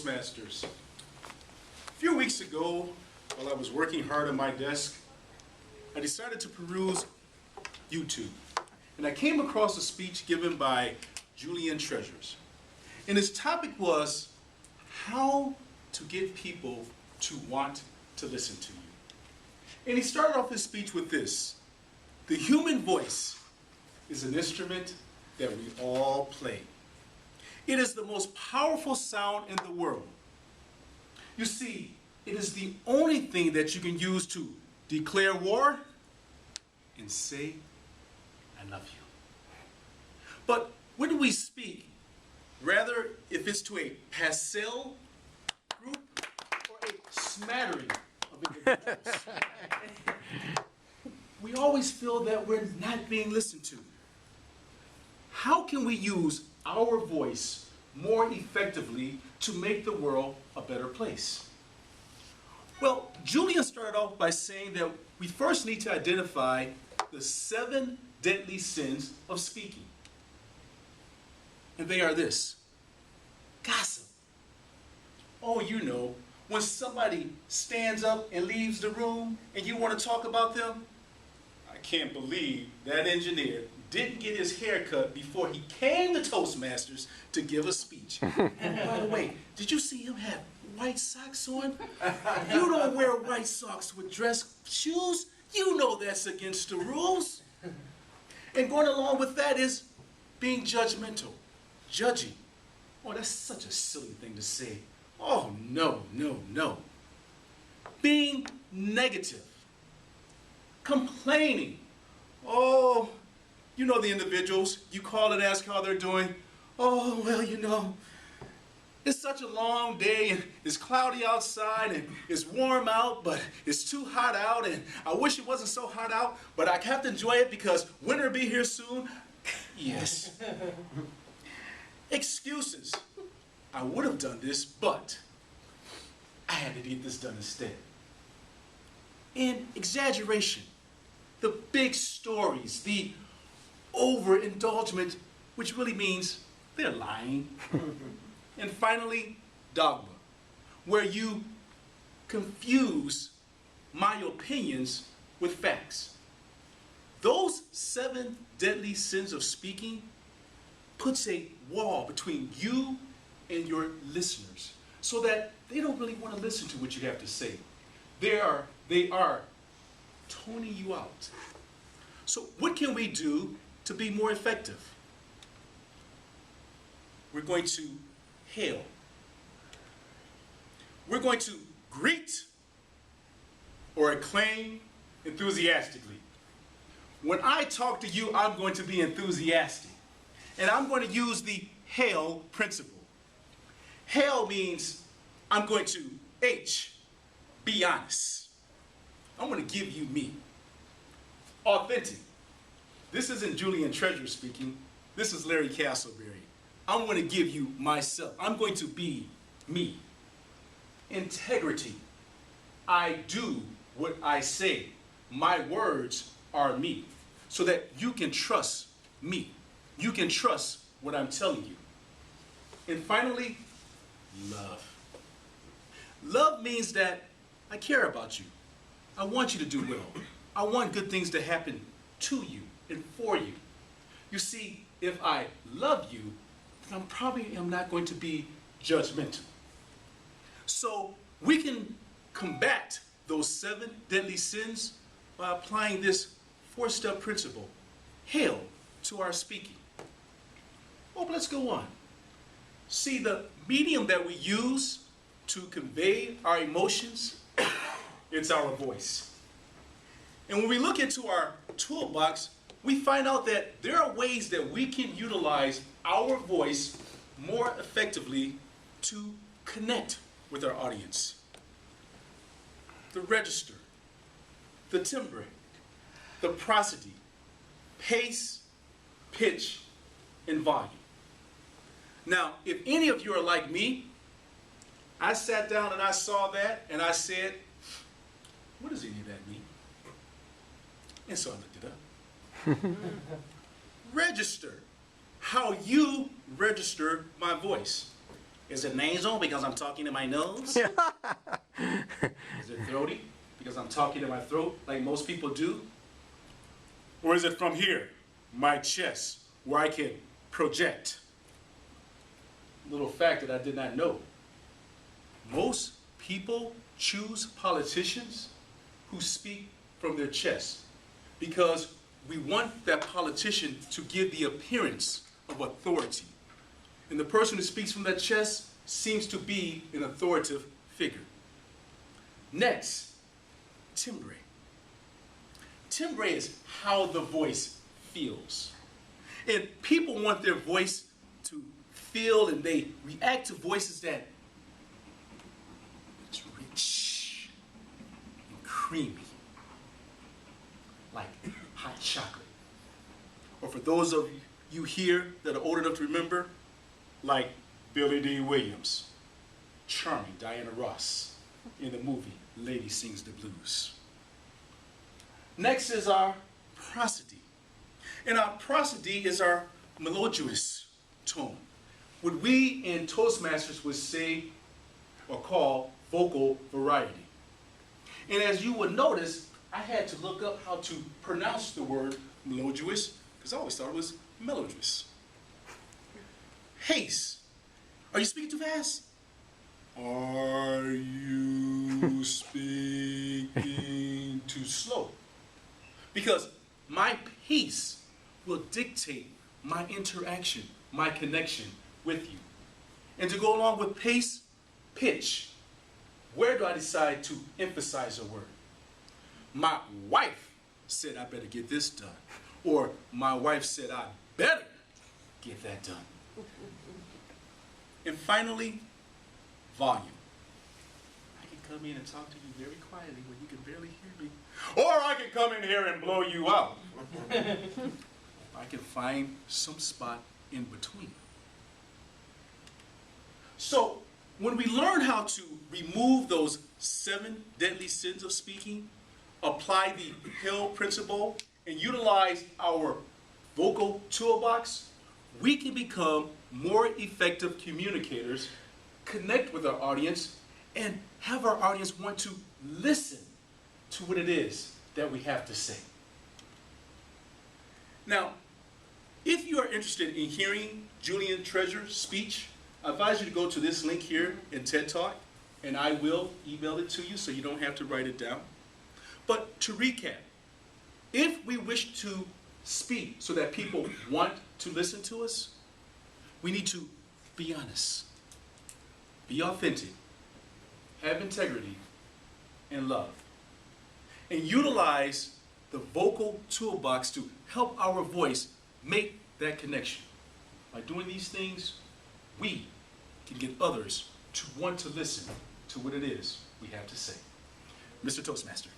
Toastmasters. A few weeks ago, while I was working hard on my desk, I decided to peruse YouTube. And I came across a speech given by Julian Treasures. And his topic was how to get people to want to listen to you. And he started off his speech with this: the human voice is an instrument that we all play. It is the most powerful sound in the world. You see, it is the only thing that you can use to declare war and say, I love you. But when we speak, rather if it's to a pastel group or a smattering of individuals, we always feel that we're not being listened to. How can we use our voice more effectively to make the world a better place? Well, Julian started off by saying that we first need to identify the 7 deadly sins of speaking. And they are this: gossip. Oh, you know, when somebody stands up and leaves the room and you want to talk about them. I can't believe that engineer didn't get his hair cut before he came to Toastmasters to give a speech. And by the way, did you see him have white socks on? You don't wear white socks with dress shoes. You know that's against the rules. And going along with that is being judgmental, judging. Oh, that's such a silly thing to say. Oh, no, no, no. Being negative, complaining. Oh, you know the individuals. You call and ask how they're doing. Oh, well, you know, it's such a long day and it's cloudy outside and it's warm out, but it's too hot out, and I wish it wasn't so hot out, but I have to enjoy it because winter will be here soon. Yes. Excuses. I would have done this, but I had to get this done instead. And exaggeration. The big stories, the overindulgence, which really means they're lying. And finally, dogma, where you confuse my opinions with facts. Those 7 deadly sins of speaking puts a wall between you and your listeners so that they don't really want to listen to what you have to say. They are toning you out. So what can we do to be more effective? We're going to hail. We're going to greet or acclaim enthusiastically. When I talk to you, I'm going to be enthusiastic. And I'm going to use the hail principle. Hail means I'm going to be honest. I'm going to give you me. Authentic. This isn't Julian Treasure speaking. This is Larry Castleberry. I'm going to give you myself. I'm going to be me. Integrity. I do what I say. My words are me. So that you can trust me. You can trust what I'm telling you. And finally, love. Love means that I care about you. I want you to do well. I want good things to happen to you and for you. You see, if I love you, then I probably am not going to be judgmental. So we can combat those 7 deadly sins by applying this 4-step principle, hail, to our speaking. Oh, but let's go on. See, the medium that we use to convey our emotions, it's our voice. And when we look into our toolbox, we find out that there are ways that we can utilize our voice more effectively to connect with our audience. The register, the timbre, the prosody, pace, pitch, and volume. Now, if any of you are like me, I sat down and I saw that and I said, what does any of that mean? And so I looked it up. Register. How you register my voice. Is it nasal because I'm talking to my nose? Is it throaty because I'm talking to my throat like most people do? Or is it from here, my chest, where I can project? Little fact that I did not know. Most people choose politicians who speak from their chest because we want that politician to give the appearance of authority. And the person who speaks from that chest seems to be an authoritative figure. Next, timbre. Timbre is how the voice feels. And people want their voice to feel, and they react to voices that it's rich and creamy, like hot chocolate. Or for those of you here that are old enough to remember, like Billy D. Williams, charming Diana Ross in the movie Lady Sings the Blues. Next is our prosody. And our prosody is our melodious tone. What we in Toastmasters would say or call vocal variety. And as you would notice, I had to look up how to pronounce the word melodious because I always thought it was melodious. Haste. Are you speaking too fast? Are you speaking too slow? Because my pace will dictate my interaction, my connection with you. And to go along with pace, pitch. Where do I decide to emphasize a word? My wife said I better get this done. Or my wife said I better get that done. And finally, volume. I can come in and talk to you very quietly where you can barely hear me. Or I can come in here and blow you out. I can find some spot in between. So, when we learn how to remove those 7 deadly sins of speaking, apply the Hill principle, and utilize our vocal toolbox, we can become more effective communicators, connect with our audience, and have our audience want to listen to what it is that we have to say. Now, if you are interested in hearing Julian Treasure's speech, I advise you to go to this link here in TED Talk, and I will email it to you so you don't have to write it down. But to recap, if we wish to speak so that people want to listen to us, we need to be honest, be authentic, have integrity, and love. And utilize the vocal toolbox to help our voice make that connection. By doing these things, we can get others to want to listen to what it is we have to say. Mr. Toastmaster.